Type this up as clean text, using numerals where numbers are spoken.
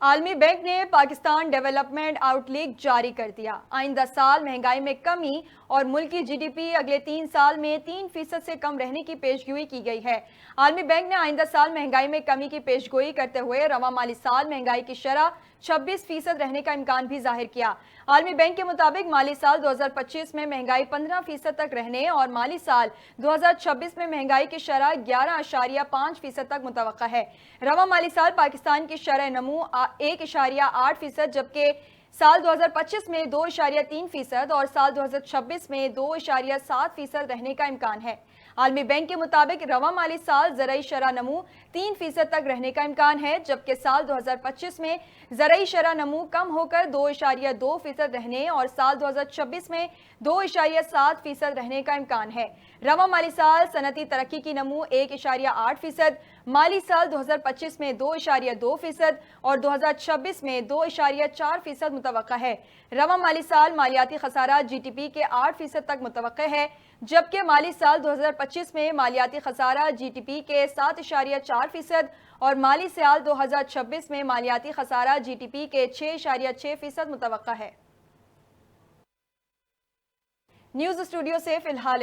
عالمی بینک نے Pakistan development out لک جاری کر دیا۔ آئندہ سال مہنگائی میں کمی اور ملکی جی ڈی پی اگلے 3 سال میں 3% سے کم رہنے کی پیشگوئی کی گئی ہے۔ عالمی بینک نے آئندہ سال مہنگائی میں کمی کی پیشگوئی کرتے ہوئے رواں مالی سال مہنگائی کی شرح 26% رہنے کا امکان بھی ظاہر کیا۔ عالمی بینک کے مطابق مالی سال 2025 میں مہنگائی 15% تک رہنے اور مالی سال 2026 میں مہنگائی کی شرح 11.5% تک متوقع ہے۔ رواں مالی سال پاکستان کی شرح نمو 1.8%، جبکہ سال 2025 میں 2.3% اور سال 2026 میں 2.7% رہنے کا امکان ہے۔ عالمی بینک کے مطابق رواں مالی سال زرعی شرح نمو 3% تک رہنے کا امکان ہے، جبکہ سال 2025 میں زرعی شرح نمو کم ہو کر 2.2% رہنے اور سال 2026 میں 2.7% رہنے کا امکان ہے۔ رواں مالی سال صنعتی ترقی کی نمو 1.8%، مالی سال 2025 میں 2.2% اور 2026 میں 2.4% متوقع ہے۔ رواں مالی سال مالیاتی خسارہ جی ٹی پی کے 8% تک متوقع ہے، جبکہ مالی سال 2025 میں مالیاتی خسارہ جی ٹی پی کے 7.4% اور مالی سال 2026 میں مالیاتی خسارہ جی ٹی پی کے 6.6% متوقع ہے۔ نیوز اسٹوڈیو سے فی الحال